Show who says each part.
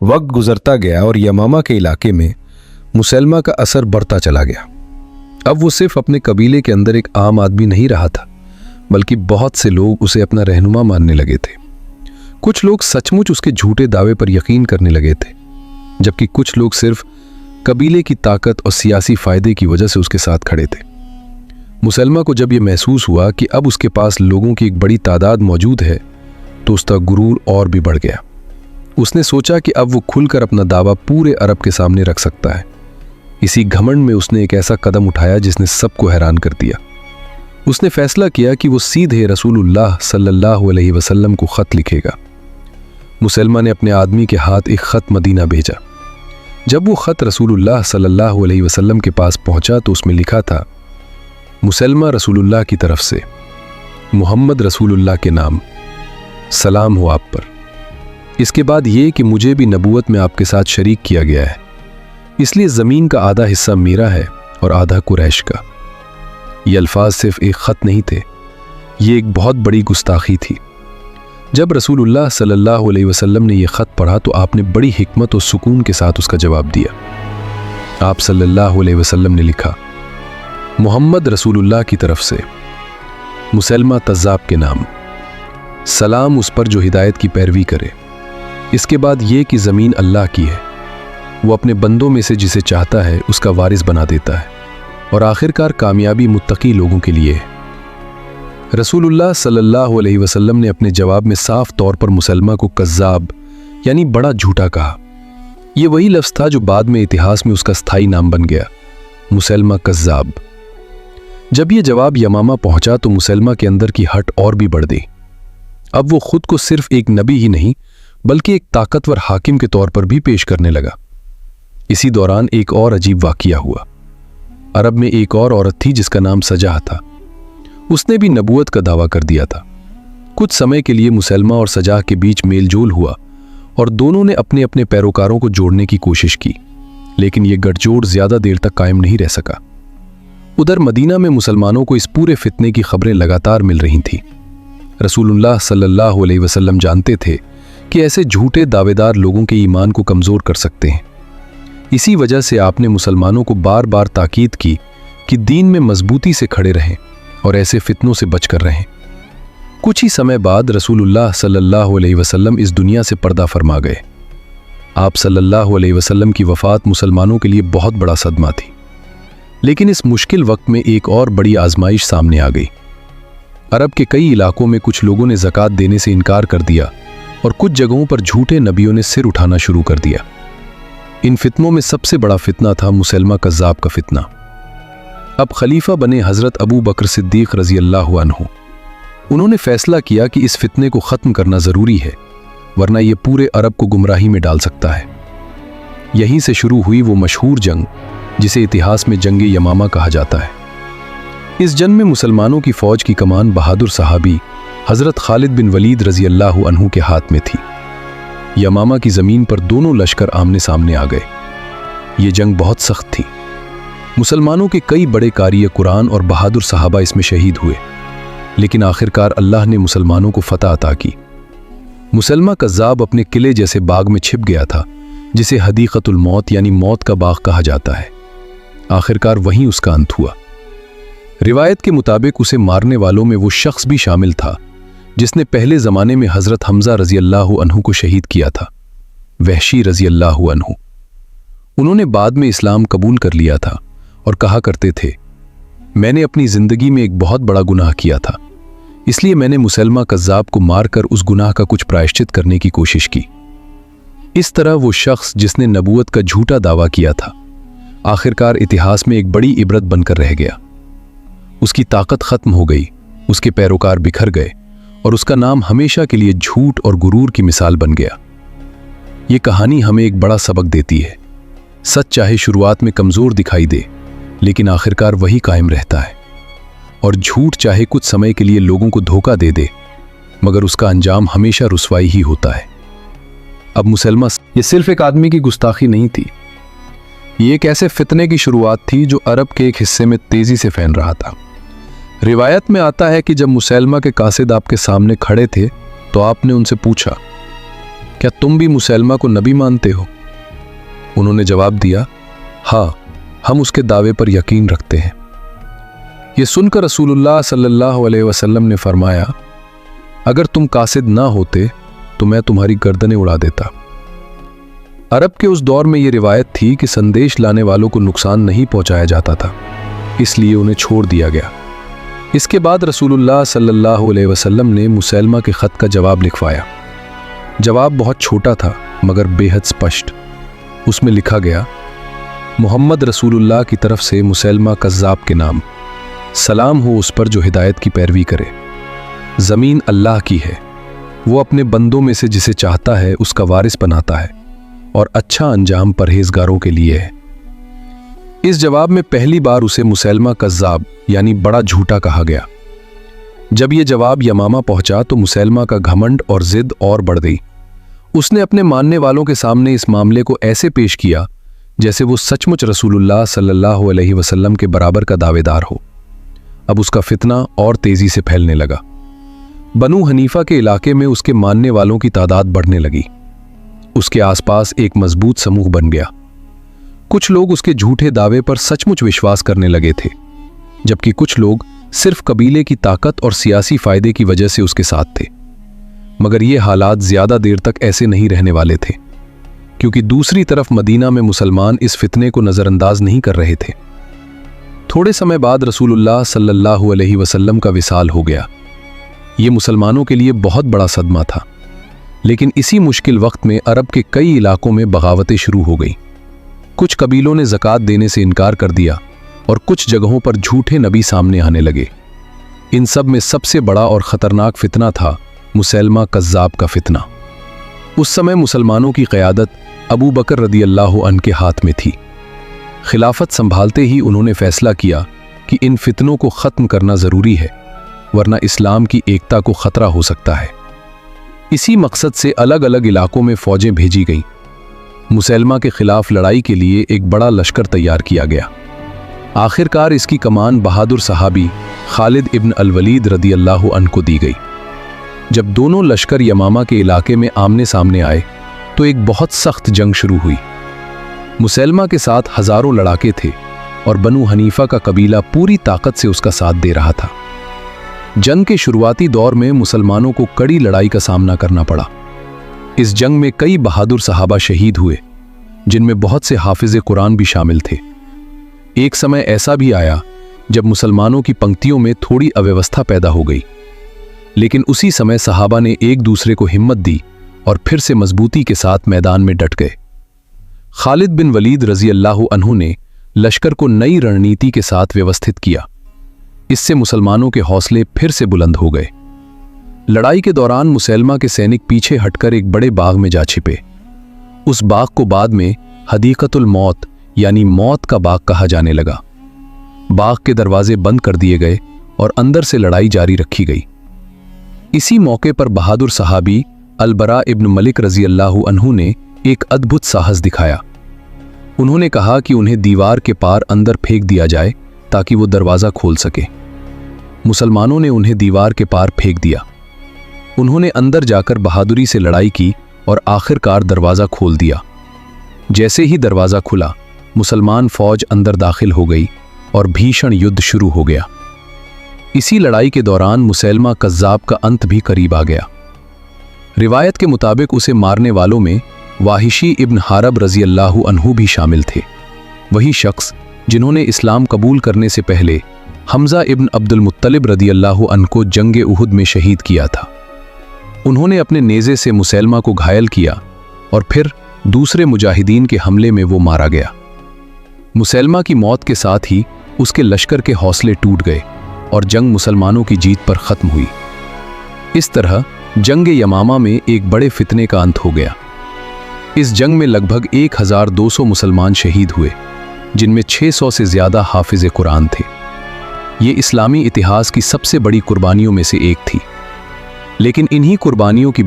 Speaker 1: वक्त गुजरता गया और यमामा के इलाके में मुसलमा का असर बढ़ता चला गया। अब वो सिर्फ अपने कबीले के अंदर एक आम आदमी नहीं रहा था, बल्कि बहुत से लोग उसे अपना रहनुमा मानने लगे थे। कुछ लोग सचमुच उसके झूठे दावे पर यकीन करने लगे थे, जबकि कुछ लोग सिर्फ कबीले की ताकत और सियासी फायदे की वजह से उसके साथ खड़े थे। मुसलमा को जब यह महसूस हुआ कि अब उसके पास लोगों की एक बड़ी तादाद मौजूद है, तो उसका गुरूर और भी बढ़ गया। उसने सोचा कि अब वो खुलकर अपना दावा पूरे अरब के सामने रख सकता है। इसी घमंड में उसने एक ऐसा कदम उठाया जिसने सबको हैरान कर दिया। उसने फैसला किया कि वो सीधे रसूलुल्लाह सल्लल्लाहु अलैहि वसल्लम को खत लिखेगा। मुसलमा ने अपने आदमी के हाथ एक खत मदीना भेजा। जब वो खत रसूलुल्लाह सल्लल्लाहु अलैहि वसल्लम के पास पहुंचा तो उसमें लिखा था, मुसलमा रसूलुल्लाह की तरफ से, मोहम्मद रसूलुल्लाह के नाम, सलाम हो आप पर। इसके बाद ये कि मुझे भी नबूवत में आपके साथ शरीक किया गया है, इसलिए ज़मीन का आधा हिस्सा मेरा है और आधा कुरैश का। ये अल्फाज सिर्फ एक ख़त नहीं थे, ये एक बहुत बड़ी गुस्ताखी थी। जब रसूलुल्लाह सल्लल्लाहु अलैहि वसल्लम ने यह ख़त पढ़ा तो आपने बड़ी हिकमत और सुकून के साथ उसका जवाब दिया। आप सल्लल्लाहु अलैहि वसल्लम ने लिखा, मोहम्मद रसूलुल्लाह की तरफ से, मुसलमा तज़्ज़ाब के नाम, सलाम उस पर जो हिदायत की पैरवी करे। इसके बाद ये कि ज़मीन अल्लाह की है, वो अपने बंदों में से जिसे चाहता है उसका वारिस बना देता है, और आखिरकार कामयाबी मुत्तकी लोगों के लिए है। रसूलुल्लाह सल्लल्लाहु अलैहि वसल्लम ने अपने जवाब में साफ तौर पर मुसलमा को कज़्ज़ाब यानी बड़ा झूठा कहा। यह वही लफ्ज़ था जो बाद में इतिहास में उसका स्थायी नाम बन गया, मुसलमा कज़्ज़ाब। जब यह जवाब यमामा पहुंचा तो मुसलमा के अंदर की हट और भी बढ़ गई। अब वो खुद को सिर्फ एक नबी ही नहीं बल्कि एक ताकतवर हाकिम के तौर पर भी पेश करने लगा। इसी दौरान एक और अजीब वाक़िया हुआ। अरब में एक और औरत थी जिसका नाम सजाह था। उसने भी नबूवत का दावा कर दिया था। कुछ समय के लिए मुसलमा और सजाह के बीच मेलजोल हुआ और दोनों ने अपने अपने पैरोकारों को जोड़ने की कोशिश की, लेकिन यह गठजोड़ ज्यादा देर तक कायम नहीं रह सका। उधर मदीना में मुसलमानों को इस पूरे फितने की खबरें लगातार मिल रही थीं। रसूलुल्लाह सल्लल्लाहु अलैहि वसल्लम जानते थे कि ऐसे झूठे दावेदार लोगों के ईमान को कमज़ोर कर सकते हैं। इसी वजह से आपने मुसलमानों को बार बार ताकीद की कि दीन में मजबूती से खड़े रहें और ऐसे फितनों से बचकर रहें। कुछ ही समय बाद रसूलुल्लाह सल्लल्लाहु अलैहि वसल्लम इस दुनिया से पर्दा फरमा गए। आप सल्लल्लाहु अलैहि वसल्लम की वफ़ात मुसलमानों के लिए बहुत बड़ा सदमा थी। लेकिन इस मुश्किल वक्त में एक और बड़ी आजमाइश सामने आ गई। अरब के कई इलाकों में कुछ लोगों ने ज़कात देने से इनकार कर दिया और कुछ जगहों पर झूठे नबियों ने सिर उठाना शुरू कर दिया। इन फितनों में सबसे बड़ा फितना था मुसलमा कज़्ज़ाब का फितना। अब खलीफा बने हज़रत अबू बकर सिद्दीक़ रज़ी अल्लाहु अन्हु। उन्होंने फैसला किया कि इस फितने को ख़त्म करना ज़रूरी है, वरना यह पूरे अरब को गुमराही में डाल सकता है। यहीं से शुरू हुई वो मशहूर जंग जिसे इतिहास में जंग यमामा कहा जाता है। इस जंग में मुसलमानों की फ़ौज की कमान बहादुर सहाबी हज़रत खालिद बिन वलीद रज़ी अल्लाहु अन्हु के हाथ में थी। यमामा की ज़मीन पर दोनों लश्कर आमने सामने आ गए। ये जंग बहुत सख्त थी। मुसलमानों के कई बड़े कारी कुरान और बहादुर सहाबा इसमें शहीद हुए, लेकिन आखिरकार अल्लाह ने मुसलमानों को फतह अता की। मुसलमा कज़्ज़ाब अपने किले जैसे बाग में छिप गया था, जिसे हदीक़तुल मौत यानी मौत का बाग कहा जाता है। आखिरकार वहीं उसका अंत हुआ। रिवायत के मुताबिक उसे मारने वालों में वो शख्स भी शामिल था जिसने पहले ज़माने में हज़रत हमज़ा रज़ी अल्लाहु अन्हु को शहीद किया था, वहशी रज़ी अल्लाहु अन्हु। उन्होंने बाद में इस्लाम कबूल कर लिया था और कहा करते थे, मैंने अपनी ज़िंदगी में एक बहुत बड़ा गुनाह किया था, इसलिए मैंने मुसलमा कज़्ज़ाब को मारकर उस गुनाह का कुछ प्रायश्चित करने की कोशिश की। इस तरह वो शख्स जिसने नबूवत का झूठा दावा किया था, आखिरकार इतिहास में एक बड़ी इबरत बनकर रह गया। उसकी ताकत ख़त्म हो गई, उसके पैरोकार बिखर गए और उसका नाम हमेशा के लिए झूठ और गुरूर की मिसाल बन गया। ये कहानी हमें एक बड़ा सबक देती है। सच चाहे शुरुआत में कमज़ोर दिखाई दे, लेकिन आखिरकार वही कायम रहता है, और झूठ चाहे कुछ समय के लिए लोगों को धोखा दे दे, मगर उसका अंजाम हमेशा रुसवाई ही होता है। अब मुसलमा ये सिर्फ एक आदमी की गुस्ताखी नहीं थी, ये एक ऐसे फितने की शुरुआत थी जो अरब के एक हिस्से में तेजी से फैल रहा था। रिवायत में आता है कि जब मुसलमा के कासिद आपके सामने खड़े थे तो आपने उनसे पूछा, क्या तुम भी मुसैलमा को नबी मानते हो? उन्होंने जवाब दिया, हाँ, हम उसके दावे पर यकीन रखते हैं। ये सुनकर रसूलुल्लाह सल्लल्लाहु अलैहि वसल्लम ने फरमाया, अगर तुम कासिद ना होते तो मैं तुम्हारी गर्दनें उड़ा देता। अरब के उस दौर में ये रिवायत थी कि संदेश लाने वालों को नुकसान नहीं पहुंचाया जाता था, इसलिए उन्हें छोड़ दिया गया। इसके बाद रसूलुल्लाह सल्लल्लाहु अलैहि वसल्लम ने मुसैलमा के ख़त का जवाब लिखवाया। जवाब बहुत छोटा था मगर बेहद स्पष्ट। उसमें लिखा गया, मोहम्मद रसूलुल्लाह की तरफ से मुसैलमा कज़्ज़ाब के नाम, सलाम हो उस पर जो हिदायत की पैरवी करे। ज़मीन अल्लाह की है, वो अपने बंदों में से जिसे चाहता है उसका वारिस बनाता है, और अच्छा अंजाम परहेजगारों के लिए है। इस जवाब में पहली बार उसे मुसैलमा कज़्ज़ाब यानी बड़ा झूठा कहा गया। जब यह जवाब यमामा पहुंचा तो मुसैलमा का घमंड और जिद और बढ़ गई। उसने अपने मानने वालों के सामने इस मामले को ऐसे पेश किया जैसे वो सचमुच रसूलुल्लाह सल्लल्लाहु अलैहि वसल्लम के बराबर का दावेदार हो। अब उसका फितना और तेजी से फैलने लगा। बनु हनीफा के इलाके में उसके मानने वालों की तादाद बढ़ने लगी। उसके आसपास एक मजबूत समूह बन गया। कुछ लोग उसके झूठे दावे पर सचमुच विश्वास करने लगे थे, जबकि कुछ लोग सिर्फ कबीले की ताकत और सियासी फायदे की वजह से उसके साथ थे। मगर ये हालात ज्यादा देर तक ऐसे नहीं रहने वाले थे, क्योंकि दूसरी तरफ मदीना में मुसलमान इस फितने को नजरअंदाज नहीं कर रहे थे। थोड़े समय बाद रसूलुल्लाह सल्लल्लाहु अलैहि वसल्लम का विसाल हो गया। ये मुसलमानों के लिए बहुत बड़ा सदमा था, लेकिन इसी मुश्किल वक्त में अरब के कई इलाकों में बगावतें शुरू हो गई। कुछ कबीलों ने ज़कात देने से इनकार कर दिया और कुछ जगहों पर झूठे नबी सामने आने लगे। इन सब में सबसे बड़ा और ख़तरनाक फितना था मुसैलमा कज़्ज़ाब का फितना। उस समय मुसलमानों की क़यादत अबू बकर रदियल्लाहु अन्हु के हाथ में थी। खिलाफत संभालते ही उन्होंने फैसला किया कि इन फितनों को ख़त्म करना ज़रूरी है, वरना इस्लाम की एकता को ख़तरा हो सकता है। इसी मकसद से अलग अलग इलाकों में फ़ौजें भेजी गईं। मुसैलमा के खिलाफ लड़ाई के लिए एक बड़ा लश्कर तैयार किया गया। आखिरकार इसकी कमान बहादुर सहाबी खालिद इब्न अल-वलीद रदियल्लाहु अन्हु को दी गई। जब दोनों लश्कर यमामा के इलाके में आमने सामने आए तो एक बहुत सख्त जंग शुरू हुई। मुसैलमा के साथ हजारों लड़ाके थे और बनु हनीफा का कबीला पूरी ताकत से उसका साथ दे रहा था। जंग के शुरुआती दौर में मुसलमानों को कड़ी लड़ाई का सामना करना पड़ा। इस जंग में कई बहादुर सहाबा शहीद हुए, जिनमें बहुत से हाफिज़े कुरान भी शामिल थे। एक समय ऐसा भी आया जब मुसलमानों की पंक्तियों में थोड़ी अव्यवस्था पैदा हो गई, लेकिन उसी समय सहाबा ने एक दूसरे को हिम्मत दी और फिर से मजबूती के साथ मैदान में डट गए। खालिद बिन वलीद रज़ियल्लाहु अन्हु ने लश्कर को नई रणनीति के साथ व्यवस्थित किया। इससे मुसलमानों के हौसले फिर से बुलंद हो गए। लड़ाई के दौरान मुसैलमा के सैनिक पीछे हटकर एक बड़े बाग में जा छिपे। उस बाग को बाद में हदीक़तुल मौत यानी मौत का बाग कहा जाने लगा। बाग के दरवाजे बंद कर दिए गए और अंदर से लड़ाई जारी रखी गई। इसी मौके पर बहादुर सहाबी अल-बरा इब्न मलिक रज़ियल्लाहु अन्हु ने एक अद्भुत साहस दिखाया। उन्होंने कहा कि उन्हें दीवार के पार अंदर फेंक दिया जाए ताकि वो दरवाज़ा खोल सके। मुसलमानों ने उन्हें दीवार के पार फेंक दिया। उन्होंने अंदर जाकर बहादुरी से लड़ाई की और आखिरकार दरवाज़ा खोल दिया। जैसे ही दरवाज़ा खुला, मुसलमान फौज अंदर दाखिल हो गई और भीषण युद्ध शुरू हो गया। इसी लड़ाई के दौरान मुसैलमा कज़्ज़ाब का अंत भी करीब आ गया। रिवायत के मुताबिक उसे मारने वालों में वाहिशी इब्न हारब रज़ियल्लाहु अन्हु भी शामिल थे, वही शख्स जिन्होंने इस्लाम कबूल करने से पहले हमज़ा इब्न अब्दुल मुत्तलिब रज़ियल्लाहु अन्हु को जंग उहुद में शहीद किया था। उन्होंने अपने नेज़े से मुसैलमा को घायल किया और फिर दूसरे मुजाहिदीन के हमले में वो मारा गया। मुसैलमा की मौत के साथ ही उसके लश्कर के हौसले टूट गए और जंग मुसलमानों की जीत पर ख़त्म हुई। इस तरह जंग यमामा में एक बड़े फितने का अंत हो गया। इस जंग में लगभग 1200 मुसलमान शहीद हुए, जिनमें 600 से ज़्यादा हाफिज़े कुरान थे। ये इस्लामी इतिहास की सबसे बड़ी कुर्बानियों में से एक थी। लेकिन इन्हीं कुर्बानियों की